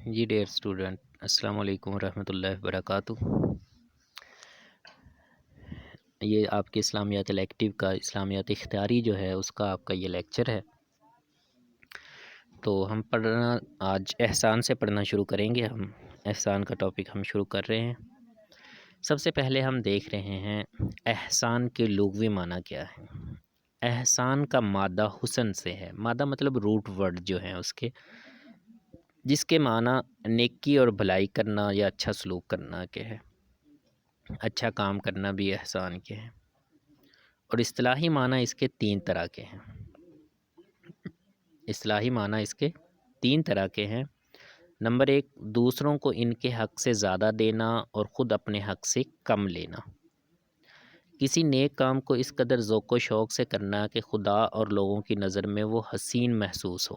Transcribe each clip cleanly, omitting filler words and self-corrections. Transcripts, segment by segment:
جی dear student, السلام علیکم ورحمۃ اللہ وبرکاتہ۔ یہ آپ کے اسلامیات الیکٹیو کا اسلامیات اختیاری جو ہے اس کا آپ کا یہ لیکچر ہے۔ تو ہم پڑھنا آج احسان سے پڑھنا شروع کریں گے۔ ہم احسان کا ٹاپک ہم شروع کر رہے ہیں۔ سب سے پہلے ہم دیکھ رہے ہیں احسان کے لغوی معنی کیا ہے۔ احسان کا مادہ حسن سے ہے۔ مادہ مطلب روٹ ورڈ جو ہیں اس کے، جس کے معنی نیکی اور بھلائی کرنا یا اچھا سلوک کرنا کے ہے۔ اچھا کام کرنا بھی احسان کے ہیں، اور اصطلاحی معنی اس کے تین طرح کے ہیں۔ اصطلاحی معنی اس کے تین طرح کے ہیں۔ نمبر ایک، دوسروں کو ان کے حق سے زیادہ دینا اور خود اپنے حق سے کم لینا۔ کسی نیک کام کو اس قدر ذوق و شوق سے کرنا کہ خدا اور لوگوں کی نظر میں وہ حسین محسوس ہو۔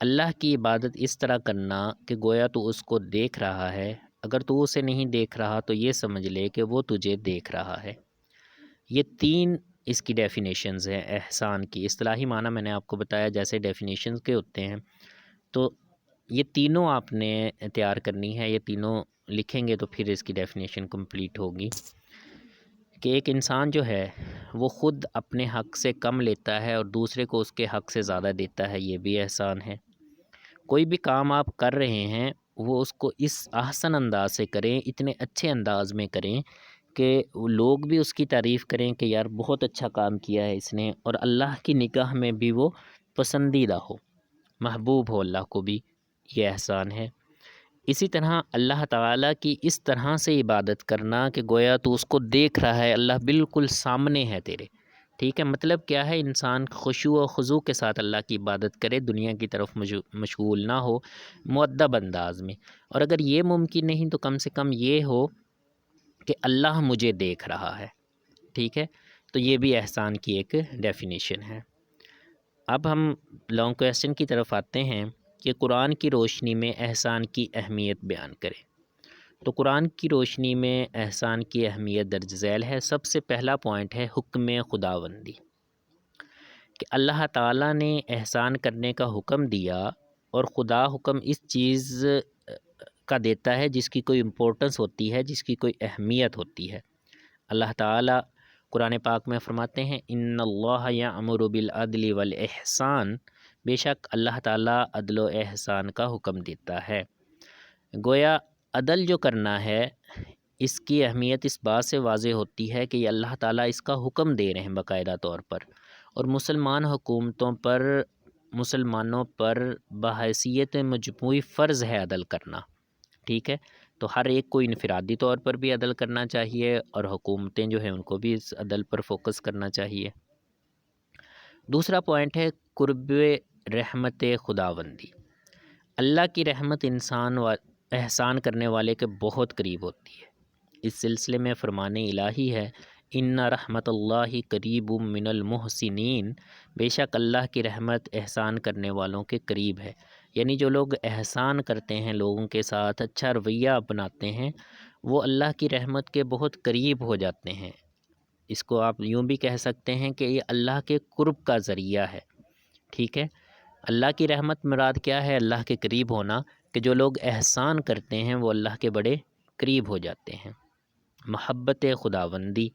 اللہ کی عبادت اس طرح کرنا کہ گویا تو اس کو دیکھ رہا ہے، اگر تو اسے نہیں دیکھ رہا تو یہ سمجھ لے کہ وہ تجھے دیکھ رہا ہے۔ یہ تین اس کی ڈیفینیشنز ہیں احسان کی۔ اصطلاحی معنی میں نے آپ کو بتایا جیسے ڈیفینیشنز کے ہوتے ہیں، تو یہ تینوں آپ نے تیار کرنی ہے۔ یہ تینوں لکھیں گے تو پھر اس کی ڈیفینیشن کمپلیٹ ہوگی کہ ایک انسان جو ہے وہ خود اپنے حق سے کم لیتا ہے اور دوسرے کو اس کے حق سے زیادہ دیتا ہے، یہ بھی احسان ہے۔ کوئی بھی کام آپ کر رہے ہیں وہ اس کو اس احسن انداز سے کریں، اتنے اچھے انداز میں کریں کہ لوگ بھی اس کی تعریف کریں کہ یار بہت اچھا کام کیا ہے اس نے، اور اللہ کی نگاہ میں بھی وہ پسندیدہ ہو، محبوب ہو اللہ کو بھی، یہ احسان ہے۔ اسی طرح اللہ تعالیٰ کی اس طرح سے عبادت کرنا کہ گویا تو اس کو دیکھ رہا ہے، اللہ بالکل سامنے ہے تیرے، ٹھیک ہے۔ مطلب کیا ہے، انسان خشوع و خضوع کے ساتھ اللہ کی عبادت کرے، دنیا کی طرف مشغول نہ ہو، مؤدب انداز میں۔ اور اگر یہ ممکن نہیں تو کم سے کم یہ ہو کہ اللہ مجھے دیکھ رہا ہے، ٹھیک ہے۔ تو یہ بھی احسان کی ایک ڈیفینیشن ہے۔ اب ہم لانگ کویسچن کی طرف آتے ہیں کہ قرآن کی روشنی میں احسان کی اہمیت بیان کریں۔ تو قرآن کی روشنی میں احسان کی اہمیت درج ذیل ہے۔ سب سے پہلا پوائنٹ ہے حکم خداوندی، کہ اللہ تعالیٰ نے احسان کرنے کا حکم دیا، اور خدا حکم اس چیز کا دیتا ہے جس کی کوئی امپورٹنس ہوتی ہے، جس کی کوئی اہمیت ہوتی ہے۔ اللہ تعالیٰ قرآن پاک میں فرماتے ہیں ان اللہ یأمر بالعدل والاحسان، بے شک اللہ تعالیٰ عدل و احسان کا حکم دیتا ہے۔ گویا عدل جو کرنا ہے اس کی اہمیت اس بات سے واضح ہوتی ہے کہ یہ اللہ تعالیٰ اس کا حکم دے رہے ہیں باقاعدہ طور پر، اور مسلمان حکومتوں پر، مسلمانوں پر بحیثیت مجموعی فرض ہے عدل کرنا، ٹھیک ہے۔ تو ہر ایک کو انفرادی طور پر بھی عدل کرنا چاہیے، اور حکومتیں جو ہیں ان کو بھی اس عدل پر فوکس کرنا چاہیے۔ دوسرا پوائنٹ ہے قرب رحمت خداوندی۔ اللہ کی رحمت انسان احسان کرنے والے کے بہت قریب ہوتی ہے۔ اس سلسلے میں فرمان الہی ہے ان رحمت اللہ قریب من المحسنین، بے شک اللہ کی رحمت احسان کرنے والوں کے قریب ہے۔ یعنی جو لوگ احسان کرتے ہیں، لوگوں کے ساتھ اچھا رویہ اپناتے ہیں، وہ اللہ کی رحمت کے بہت قریب ہو جاتے ہیں۔ اس کو آپ یوں بھی کہہ سکتے ہیں کہ یہ اللہ کے قرب کا ذریعہ ہے، ٹھیک ہے۔ اللہ کی رحمت مراد کیا ہے؟ اللہ کے قریب ہونا، کہ جو لوگ احسان کرتے ہیں وہ اللہ کے بڑے قریب ہو جاتے ہیں۔ محبت خداوندی،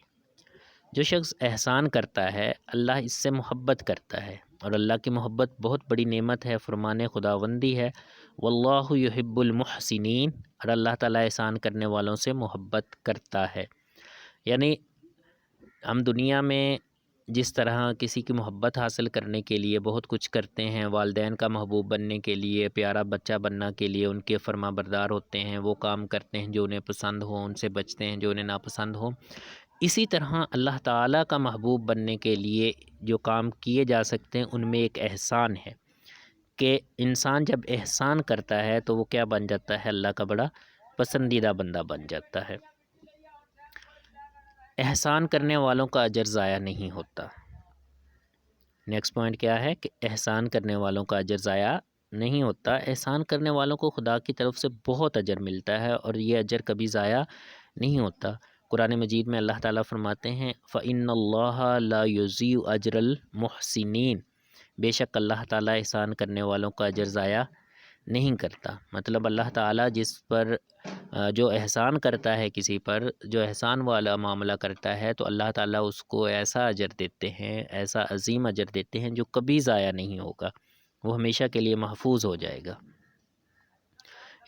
جو شخص احسان کرتا ہے اللہ اس سے محبت کرتا ہے، اور اللہ کی محبت بہت بڑی نعمت ہے، فرمان خداوندی ہے واللہ یحب المحسنین، اور اللہ تعالیٰ احسان کرنے والوں سے محبت کرتا ہے۔ یعنی ہم دنیا میں جس طرح کسی کی محبت حاصل کرنے کے لیے بہت کچھ کرتے ہیں، والدین کا محبوب بننے کے لیے، پیارا بچہ بننا کے لیے ان کے فرما بردار ہوتے ہیں، وہ کام کرتے ہیں جو انہیں پسند ہو، ان سے بچتے ہیں جو انہیں ناپسند ہو، اسی طرح اللہ تعالیٰ کا محبوب بننے کے لیے جو کام کیے جا سکتے ہیں ان میں ایک احسان ہے، کہ انسان جب احسان کرتا ہے تو وہ کیا بن جاتا ہے؟ اللہ کا بڑا پسندیدہ بندہ بن جاتا ہے۔ احسان کرنے والوں کا اجر ضائع نہیں ہوتا۔ نیکسٹ پوائنٹ کیا ہے کہ احسان کرنے والوں کا اجر ضائع نہیں ہوتا۔ احسان کرنے والوں کو خدا کی طرف سے بہت اجر ملتا ہے، اور یہ اجر کبھی ضائع نہیں ہوتا۔ قرآن مجید میں اللہ تعالیٰ فرماتے ہیں فَإِنَّ اللَّهَ لَا يُضِيعُ أَجْرَ الْمُحْسِنِينَ، بے شک اللہ تعالیٰ احسان کرنے والوں کا اجر ضائع نہیں کرتا۔ مطلب اللہ تعالیٰ جس پر جو احسان کرتا ہے، کسی پر جو احسان والا معاملہ کرتا ہے، تو اللہ تعالیٰ اس کو ایسا اجر دیتے ہیں، ایسا عظیم اجر دیتے ہیں جو کبھی ضائع نہیں ہوگا، وہ ہمیشہ کے لیے محفوظ ہو جائے گا۔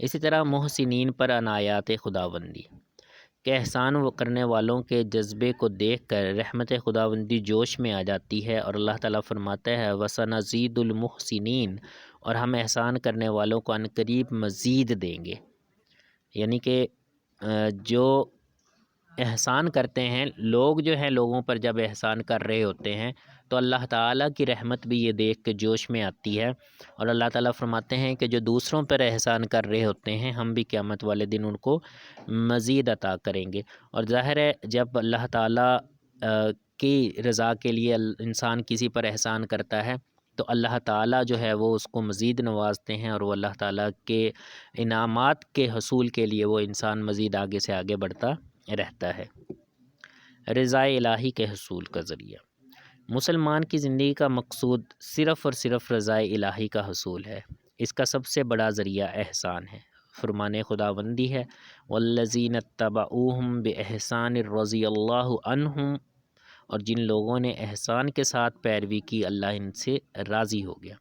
اسی طرح محسنین پر عنایات خداوندی کہ احسان کرنے والوں کے جذبے کو دیکھ کر رحمت خداوندی جوش میں آ جاتی ہے، اور اللہ تعالیٰ فرماتا ہے وَسَنَزِيدُ الْمُحْسِنِينَ، اور ہم احسان کرنے والوں کو عنقریب مزید دیں گے۔ یعنی کہ جو احسان کرتے ہیں لوگ، جو ہیں لوگوں پر جب احسان کر رہے ہوتے ہیں تو اللہ تعالیٰ کی رحمت بھی یہ دیکھ کے جوش میں آتی ہے، اور اللہ تعالیٰ فرماتے ہیں کہ جو دوسروں پر احسان کر رہے ہوتے ہیں ہم بھی قیامت والے دن ان کو مزید عطا کریں گے۔ اور ظاہر ہے جب اللہ تعالیٰ کی رضا کے لیے انسان کسی پر احسان کرتا ہے تو اللہ تعالیٰ جو ہے وہ اس کو مزید نوازتے ہیں، اور وہ اللہ تعالیٰ کے انعامات کے حصول کے لیے وہ انسان مزید آگے سے آگے بڑھتا رہتا ہے۔ رضا الہی کے حصول کا ذریعہ، مسلمان کی زندگی کا مقصود صرف اور صرف رضا الہی کا حصول ہے۔ اس کا سب سے بڑا ذریعہ احسان ہے، فرمان خداوندی ہے والذین اتبعوہم بإحسان رضی اللہ عنہم، اور جن لوگوں نے احسان کے ساتھ پیروی کی اللہ ان سے راضی ہو گیا۔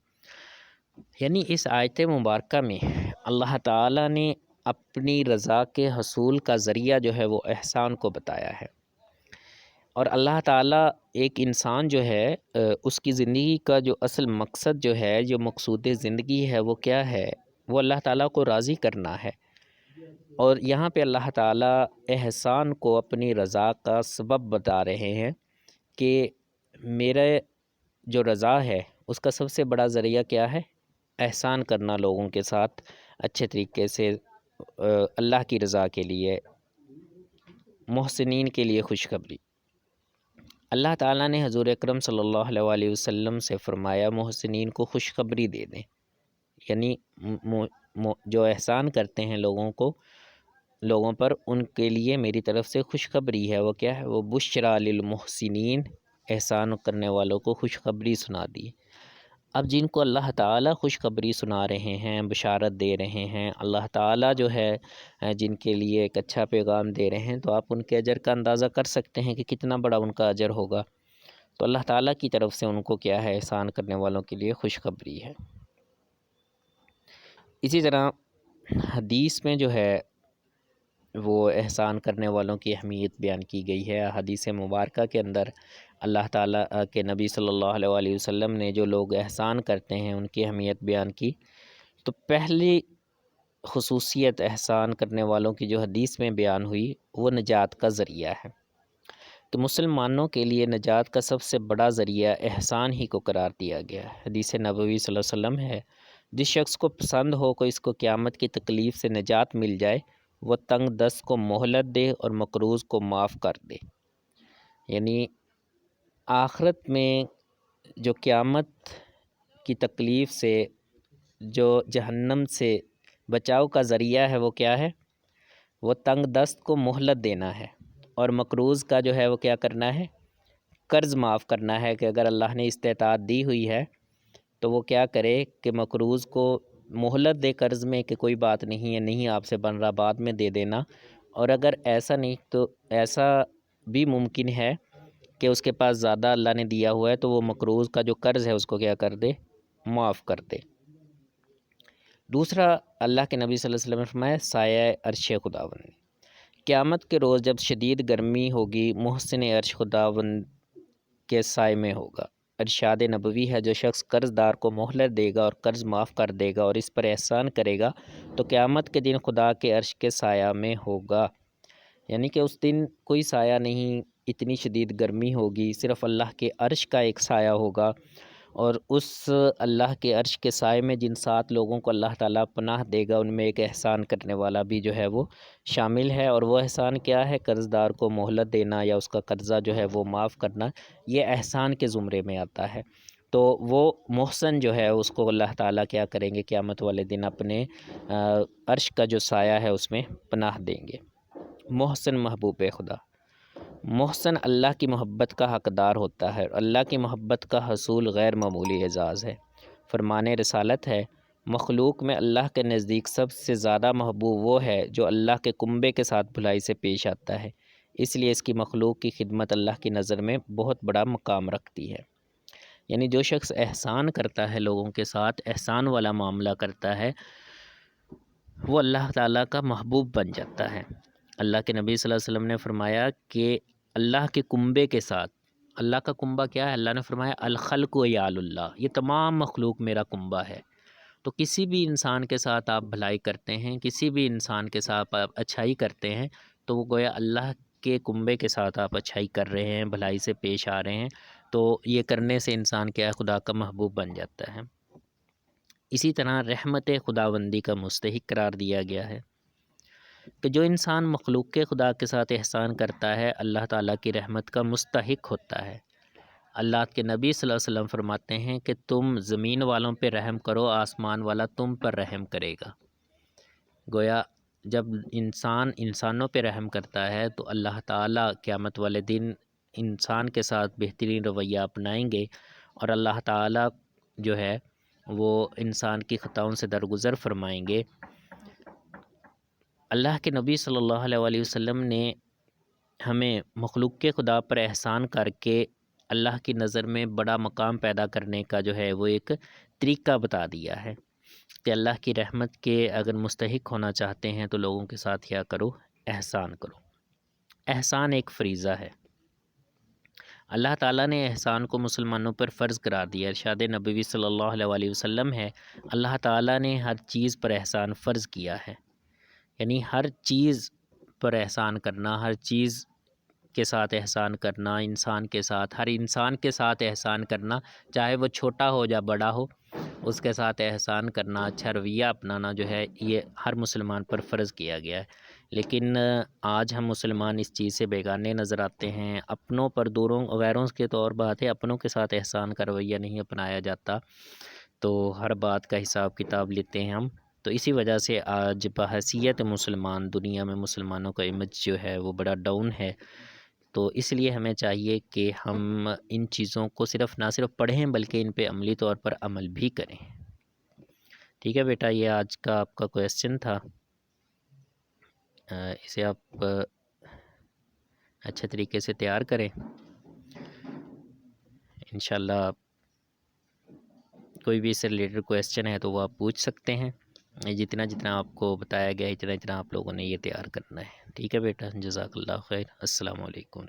یعنی اس آیت مبارکہ میں اللہ تعالیٰ نے اپنی رضا کے حصول کا ذریعہ جو ہے وہ احسان کو بتایا ہے، اور اللہ تعالیٰ ایک انسان جو ہے اس کی زندگی کا جو اصل مقصد جو ہے، جو مقصود زندگی ہے وہ کیا ہے؟ وہ اللہ تعالیٰ کو راضی کرنا ہے، اور یہاں پہ اللہ تعالیٰ احسان کو اپنی رضا کا سبب بتا رہے ہیں کہ میرے جو رضا ہے اس کا سب سے بڑا ذریعہ کیا ہے؟ احسان کرنا لوگوں کے ساتھ اچھے طریقے سے، اللہ کی رضا کے لیے، محسنین کے لیے خوشخبری۔ اللہ تعالیٰ نے حضور اکرم صلی اللہ علیہ وآلہ وسلم سے فرمایا محسنین کو خوشخبری دے دیں، یعنی جو احسان کرتے ہیں لوگوں پر، ان کے لیے میری طرف سے خوشخبری ہے۔ وہ کیا ہے؟ وہ بشریٰ للمحسنین، احسان کرنے والوں کو خوشخبری سنا دی۔ اب جن کو اللہ تعالیٰ خوشخبری سنا رہے ہیں، بشارت دے رہے ہیں، اللہ تعالیٰ جو ہے جن کے لیے ایک اچھا پیغام دے رہے ہیں، تو آپ ان کے اجر کا اندازہ کر سکتے ہیں کہ کتنا بڑا ان کا اجر ہوگا۔ تو اللہ تعالیٰ کی طرف سے ان کو کیا ہے؟ احسان کرنے والوں کے لیے خوشخبری ہے۔ اسی طرح حدیث میں جو ہے وہ احسان کرنے والوں کی اہمیت بیان کی گئی ہے۔ حدیث مبارکہ کے اندر اللہ تعالیٰ کے نبی صلی اللہ علیہ وآلہ وسلم نے جو لوگ احسان کرتے ہیں ان کی اہمیت بیان کی، تو پہلی خصوصیت احسان کرنے والوں کی جو حدیث میں بیان ہوئی وہ نجات کا ذریعہ ہے، کہ مسلمانوں کے لیے نجات کا سب سے بڑا ذریعہ احسان ہی کو قرار دیا گیا ہے۔ حدیث نبوی صلی اللہ علیہ وسلم ہے جس شخص کو پسند ہو کہ اس کو قیامت کی تکلیف سے نجات مل جائے، وہ تنگ دست کو مہلت دے اور مقروض کو معاف کر دے۔ یعنی آخرت میں جو قیامت کی تکلیف سے، جو جہنم سے بچاؤ کا ذریعہ ہے وہ کیا ہے؟ وہ تنگ دست کو مہلت دینا ہے، اور مقروض کا جو ہے وہ کیا کرنا ہے؟ قرض معاف کرنا ہے، کہ اگر اللہ نے استطاعت دی ہوئی ہے تو وہ کیا کرے کہ مقروض کو مہلت دے قرض میں، کہ کوئی بات نہیں ہے، نہیں آپ سے بن رہا، بعد میں دے دینا۔ اور اگر ایسا نہیں تو ایسا بھی ممکن ہے کہ اس کے پاس زیادہ اللہ نے دیا ہوا ہے تو وہ مقروض کا جو قرض ہے اس کو کیا کر دے؟ معاف کر دے۔ دوسرا، اللہ کے نبی صلی اللہ علیہ وسلم نے فرمایا سایہ عرش خداوند، قیامت کے روز جب شدید گرمی ہوگی محسن عرش خداوند کے سائے میں ہوگا۔ ارشاد نبوی ہے جو شخص قرض دار کو مہلت دے گا اور قرض معاف کر دے گا اور اس پر احسان کرے گا تو قیامت کے دن خدا کے عرش کے سایہ میں ہوگا۔ یعنی کہ اس دن کوئی سایہ نہیں، اتنی شدید گرمی ہوگی، صرف اللہ کے عرش کا ایک سایہ ہوگا، اور اس اللہ کے عرش کے سائے میں جن 7 لوگوں کو اللہ تعالیٰ پناہ دے گا ان میں ایک احسان کرنے والا بھی جو ہے وہ شامل ہے۔ اور وہ احسان کیا ہے؟ قرض دار کو مہلت دینا یا اس کا قرضہ جو ہے وہ معاف کرنا، یہ احسان کے زمرے میں آتا ہے۔ تو وہ محسن جو ہے اس کو اللہ تعالیٰ کیا کریں گے؟ قیامت والے دن اپنے عرش کا جو سایہ ہے اس میں پناہ دیں گے۔ محسن محبوب خدا، محسن اللہ کی محبت کا حقدار ہوتا ہے، اور اللہ کی محبت کا حصول غیر معمولی اعزاز ہے۔ فرمان رسالت ہے مخلوق میں اللہ کے نزدیک سب سے زیادہ محبوب وہ ہے جو اللہ کے کنبے کے ساتھ بھلائی سے پیش آتا ہے، اس لیے اس کی مخلوق کی خدمت اللہ کی نظر میں بہت بڑا مقام رکھتی ہے۔ یعنی جو شخص احسان کرتا ہے، لوگوں کے ساتھ احسان والا معاملہ کرتا ہے، وہ اللہ تعالیٰ کا محبوب بن جاتا ہے۔ اللہ کے نبی صلی اللہ علیہ وسلم نے فرمایا کہ اللہ کے کنبے کے ساتھ، اللہ کا کنبہ کیا ہے؟ اللہ نے فرمایا الخلق و یال اللہ، یہ تمام مخلوق میرا کنبہ ہے۔ تو کسی بھی انسان کے ساتھ آپ بھلائی کرتے ہیں، کسی بھی انسان کے ساتھ آپ اچھائی کرتے ہیں، تو وہ گویا اللہ کے کنبے کے ساتھ آپ اچھائی کر رہے ہیں، بھلائی سے پیش آ رہے ہیں، تو یہ کرنے سے انسان کیا ہے؟ خدا کا محبوب بن جاتا ہے۔ اسی طرح رحمت خداوندی کا مستحق قرار دیا گیا ہے کہ جو انسان مخلوق کے خدا کے ساتھ احسان کرتا ہے، اللہ تعالیٰ کی رحمت کا مستحق ہوتا ہے۔ اللہ کے نبی صلی اللہ علیہ وسلم فرماتے ہیں کہ تم زمین والوں پہ رحم کرو، آسمان والا تم پر رحم کرے گا۔ گویا جب انسان انسانوں پہ رحم کرتا ہے تو اللہ تعالیٰ قیامت والے دن انسان کے ساتھ بہترین رویہ اپنائیں گے، اور اللہ تعالیٰ جو ہے وہ انسان کی خطاؤں سے درگزر فرمائیں گے۔ اللہ کے نبی صلی اللہ علیہ وسلم نے ہمیں مخلوق کے خدا پر احسان کر کے اللہ کی نظر میں بڑا مقام پیدا کرنے کا جو ہے وہ ایک طریقہ بتا دیا ہے کہ اللہ کی رحمت کے اگر مستحق ہونا چاہتے ہیں تو لوگوں کے ساتھ کیا کرو؟ احسان کرو۔ احسان ایک فریضہ ہے۔ اللہ تعالیٰ نے احسان کو مسلمانوں پر فرض قرار دیا۔ ارشاد نبوی صلی اللہ علیہ وسلم ہے، اللہ تعالیٰ نے ہر چیز پر احسان فرض کیا ہے، یعنی ہر چیز پر احسان کرنا، ہر چیز کے ساتھ احسان کرنا، انسان کے ساتھ، ہر انسان کے ساتھ احسان کرنا، چاہے وہ چھوٹا ہو یا بڑا ہو، اس کے ساتھ احسان کرنا، اچھا رویہ اپنانا جو ہے یہ ہر مسلمان پر فرض کیا گیا ہے۔ لیکن آج ہم مسلمان اس چیز سے بیگانے نظر آتے ہیں، اپنوں پر دوروں غیروں کے طور بات ہے، اپنوں کے ساتھ احسان کا رویہ نہیں اپنایا جاتا، تو ہر بات کا حساب کتاب لیتے ہیں ہم۔ تو اسی وجہ سے آج بحیثیت مسلمان دنیا میں مسلمانوں کا امیج جو ہے وہ بڑا ڈاؤن ہے۔ تو اس لیے ہمیں چاہیے کہ ہم ان چیزوں کو نہ صرف پڑھیں بلکہ ان پہ عملی طور پر عمل بھی کریں۔ ٹھیک ہے بیٹا، یہ آج کا آپ کا کویسچن تھا، اسے آپ اچھے طریقے سے تیار کریں۔ انشاءاللہ کوئی بھی اس سے ریلیٹڈ کویسچن ہے تو وہ آپ پوچھ سکتے ہیں، جتنا آپ کو بتایا گیا ہے اتنا آپ لوگوں نے یہ تیار کرنا ہے۔ ٹھیک ہے بیٹا، جزاک اللہ خیر، السلام علیکم۔